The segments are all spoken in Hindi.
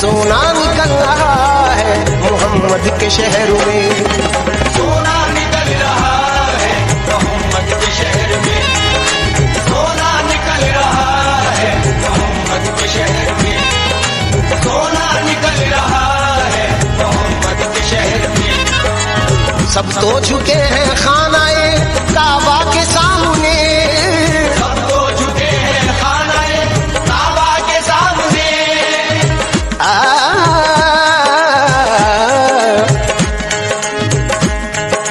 सोना निकल रहा है मोहम्मद के शहर में, सोना निकल रहा है मोहम्मद के शहर में, सोना निकल रहा है मोहम्मद के शहर में, सोना निकल रहा है मोहम्मद के शहर में। सब तो झुके हैं खानाए काबा के सामने, सब तो झुके हैं खानाए काबा के सामने।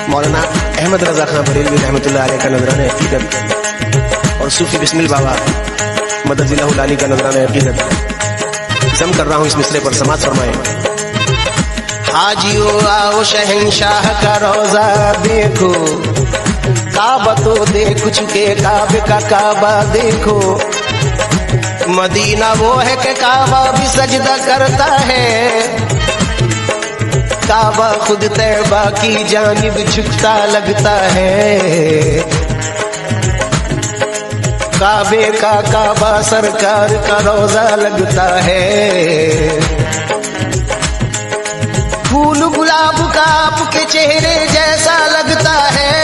मौलाना अहमद रजा खां बरेलवी रहमतुल्लाह अलैह का नजराना अकीदत और सूफी बिस्मिल बाबा मदद जिलाहुलानी का नजराना अकीदत जम कर रहा हूँ इस मिसरे पर समाज फरमाए। हाजियो आओ शहंशाह का रोजा देखो, काबा तो देख चुके काबे का काबा देखो, मदीना वो है कि काबा भी सजदा करता है, काबा खुद तैबा की जानिब झुकता लगता है, काबे का काबा सरकार का रोजा लगता है, फूल गुलाब का आपके चेहरे जैसा लगता है,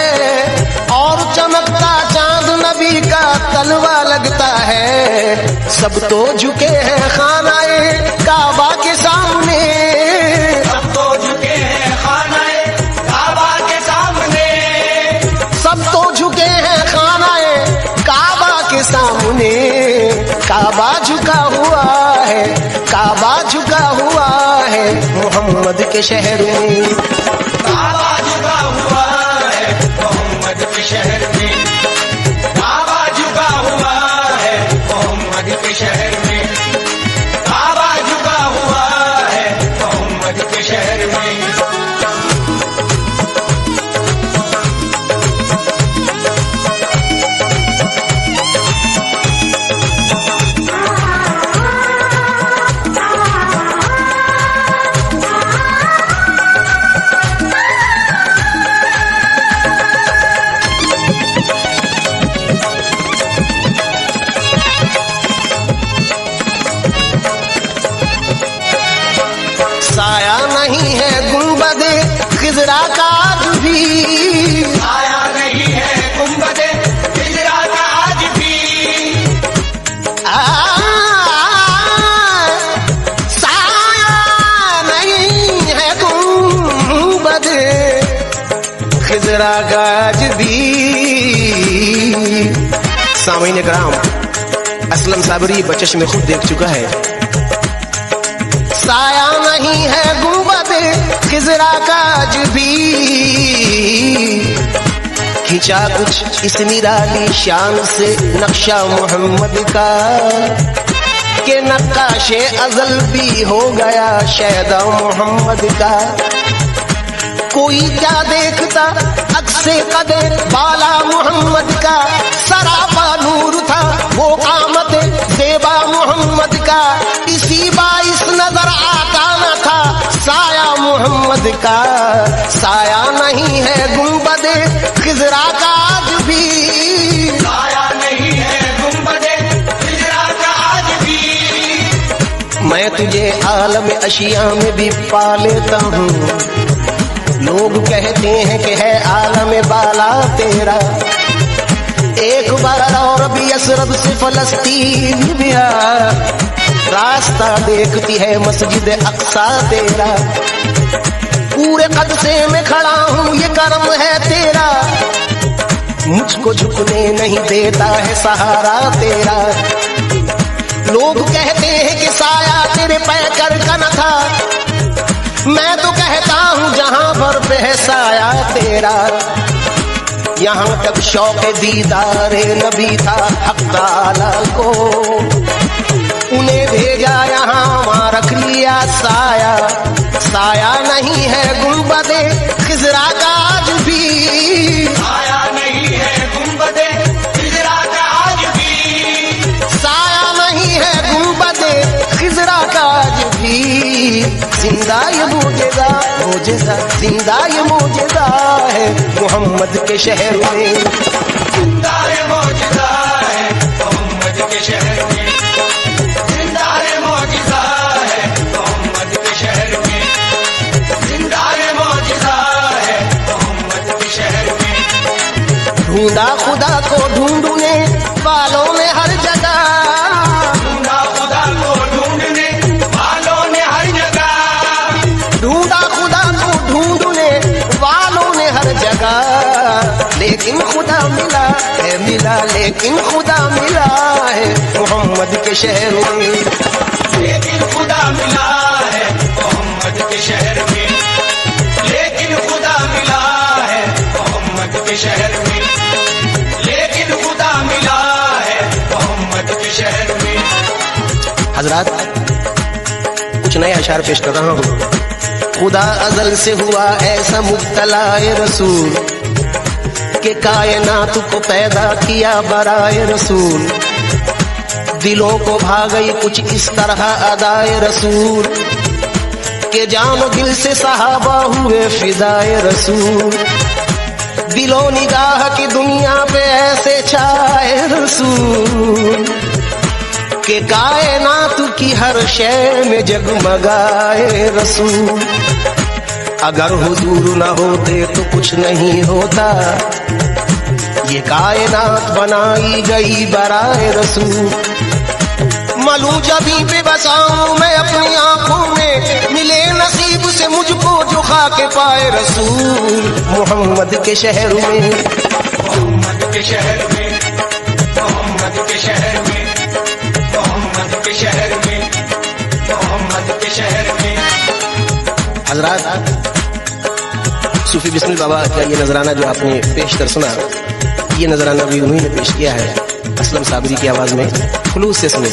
और चमकता चांद नबी का तलवा लगता है। सब तो झुके हैं खानाए काबा के सामने, सब तो झुके हैं खानाए काबा के सामने, सब तो झुके हैं खानाए काबा के सामने, काबा झुका हुआ है, काबा झुका हुआ है मोहम्मद के शहर में, काबा झुका हुआ है मोहम्मद के शहर में, काबा झुका हुआ है मोहम्मद के शहर में, काबा झुका हुआ है मोहम्मद के शहर में। साया नहीं है गुंबदे खिजरा का आज भी, आया नहीं है गुंबदे हिजरा का आज भी, साया नहीं है गुंबदे खिजरा का आज भी। सामीन कराम, असलम साबरी बचश में खुद देख चुका है, साया नहीं है गुंबद खिजरा का आज भी, खिंचा कुछ इस निराली शान से नक्शा मोहम्मद का, के नक्काशे अजल भी हो गया शैदा मोहम्मद का। कोई क्या देखता अक्से कदे बाला मोहम्मद का, सरापा नूर था वो कामत ज़ेबा मोहम्मद का, इसी बाइस नजर आता न था साया मोहम्मद का। साया नहीं है गुंबदे खिजरा का आज भी, आया नहीं है गुंबदे हिजरा का आज भी। मैं तुझे आलम अशिया में भी पा लेता हूँ, लोग कहते हैं कि है आलम बाला तेरा, एक बार और भी असरब से फलस्तीन भी आ, रास्ता देखती है मस्जिद अक्सा तेरा, पूरे कद से मैं खड़ा हूँ ये करम है तेरा, मुझको झुकने नहीं देता है सहारा तेरा। लोग कहते हैं कि साया तेरे पैकर का न था, मैं तो कहता हूँ जहाँ पर पे है साया तेरा, यहाँ तक शौक दीदारे नबी था हक ताला को, उन्हें भेजा यहाँ वहाँ रख लिया साया। साया नहीं है गुंबदे खिजरा का आज भी, आया नहीं है गुंबदे हिजरा का आज भी, साया नहीं है गुंबदे खिजरा का आज भी। जिंदा ये मोजेदा मोजेदा, जिंदा ये मोजेदा है मोहम्मद के शहर में, जिंदा ये मौजूदा है मोहम्मद के शहर में, जिंदा ये मौजूदा है मोहम्मद ढूंढा खुदा को ढूंढने वालों ने हर जगह, ढूंढा खुदा को ढूंढने वालों ने हर जगह, ढूंढा खुदा को ढूंढने वालों ने हर जगह, लेकिन खुदा मिला लेकिन खुदा मिला है मोहम्मद के शहर में, लेकिन खुदा मिला है मोहम्मद के शहर में, लेकिन खुदा मिला है मोहम्मद के शहर में, लेकिन खुदा मिला है मोहम्मद के शहर में। हजरात कुछ नए अशार पेश कर रहा हूँ। खुदा अज़ल से हुआ ऐसा मुब्तलाए रसूल के कायनात को पैदा किया बराए रसूल, दिलों को भा गई कुछ इस तरह अदाए रसूल के जानो दिल से सहाबा हुए फिदाए रसूल, दिलो निगाह की दुनिया पे ऐसे छाए रसूल के कायनात की हर शय में जगमगाए रसूल। अगर हुजूर न होते तो कुछ नहीं होता, ये कायनात बनाई गई बराए रसूल। मलू जबी पे बसाऊं मैं अपनी आंखों में, मिले नसीब से मुझको जो खाके पाए रसूल मोहम्मद के शहर में, मोहम्मद के शहर में, मोहम्मद के शहर में, मोहम्मद के शहर में, मोहम्मद के शहर में। हजरात सूफी बिस्मिल बाबा का ये नजराना जो आपने पेश कर सुना, ये नजराना भी उन्हीं ने पेश किया है असलम साबरी की आवाज में, खुलूस से सुने।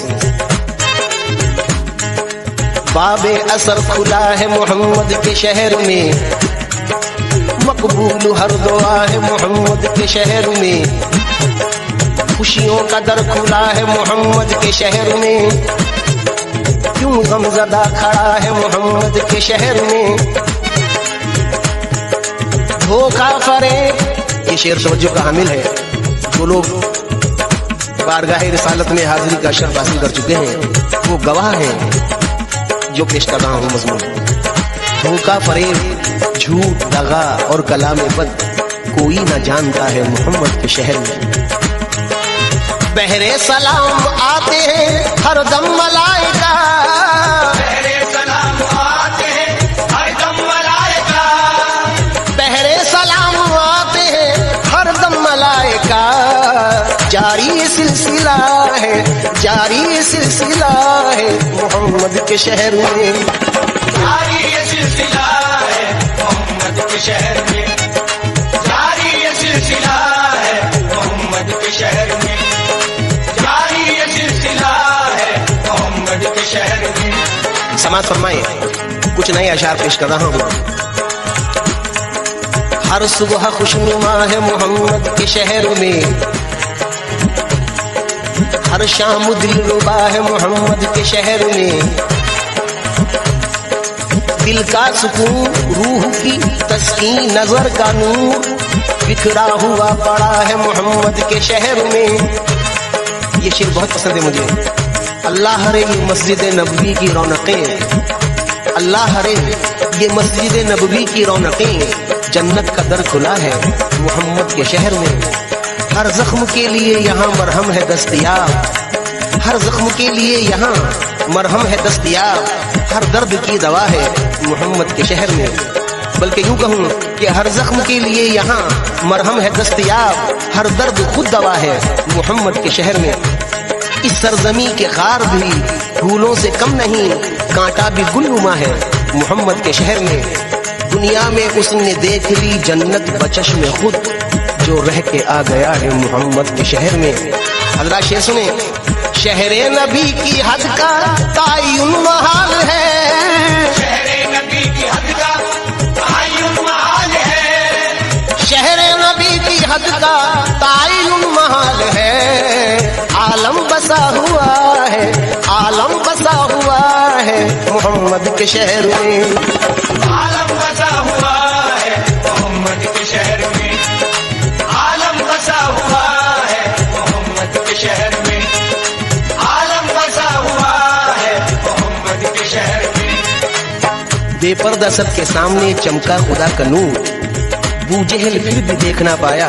बाबे असर खुला है मोहम्मद के शहर में, मकबूल हर दुआ है मोहम्मद के शहर में, खुशियों का दर खुला है मोहम्मद के शहर में, क्यों गमज़दा खड़ा है मोहम्मद के शहर में, धोखा फरे। ये शेर तवज्जो का हामिल है, जो लोग बारगाह रिसालत में हाजिरी का शर्फ हासिल कर चुके हैं वो गवाह हैं जो पेश कर रहा हूँ मजमून। धोखा फरेब, झूठ, दगा और कलाम बद कोई न जानता है मोहम्मद के शहर में। बहरे सलाम आते हैं हर दम मलाइका, बहरे सलाम आते हैं हर दम मलाइका, बहरे सलाम आते हैं हर दम मलाइका, जारी सिलसिला है, जारी सिलसिला है मोहम्मद के शहर में, जारी ये सिलसिला है मोहम्मद के शहर में, जारी ये सिलसिला है मोहम्मद के शहर में, जारी ये सिलसिला है मोहम्मद के शहर में। समाज फरमाए, कुछ नए अशार पेश कर रहा हूँ। हर सुबह खुशनुमा है मोहम्मद के शहर में, हर शाम दिलरुबा है मोहम्मद के शहर में, दिल का सुकून, रूह की तस्कीन, नजर का नूर बिखरा हुआ पड़ा है मोहम्मद के शहर में। ये शेर बहुत पसंद है मुझे। अल्लाह रे ये मस्जिद नबवी की रौनकें, अल्लाह रे ये मस्जिद नबवी की रौनकें, जन्नत का दर खुला है मोहम्मद के शहर में। हर जख्म के लिए यहाँ मरहम है दस्तयाब, हर जख्म के लिए यहाँ मरहम है दस्तयाब, हर दर्द की दवा है मोहम्मद के शहर में। बल्कि यूं कहूँ कि हर जख्म के लिए यहाँ मरहम है दस्तयाब, हर दर्द खुद दवा है मोहम्मद के शहर में। इस सरजमी के गार भी फूलों से कम नहीं, कांटा भी गुलनुमा है मोहम्मद के शहर में। दुनिया में उसने देख ली जन्नत बचश में खुद, जो रह के आ गया है मोहम्मद के शहर में। हजरात शेर सुने। शहर नबी की हद का तायुन महाल है, शहर नबी की हद का तायुन महाल है, शहर नबी की हद का तायुन महाल है, आलम बसा हुआ है, आलम बसा हुआ है मोहम्मद के शहर में। आलम बसा हुआ है मोहम्मद के शहर में, आलम बसा हुआ है मोहम्मद के शहर में, आलम बसा हुआ है मोहम्मद के शहर में। बेपर्दा सबके सामने चमका खुदा का नूर, बूजहल फिर भी देख ना पाया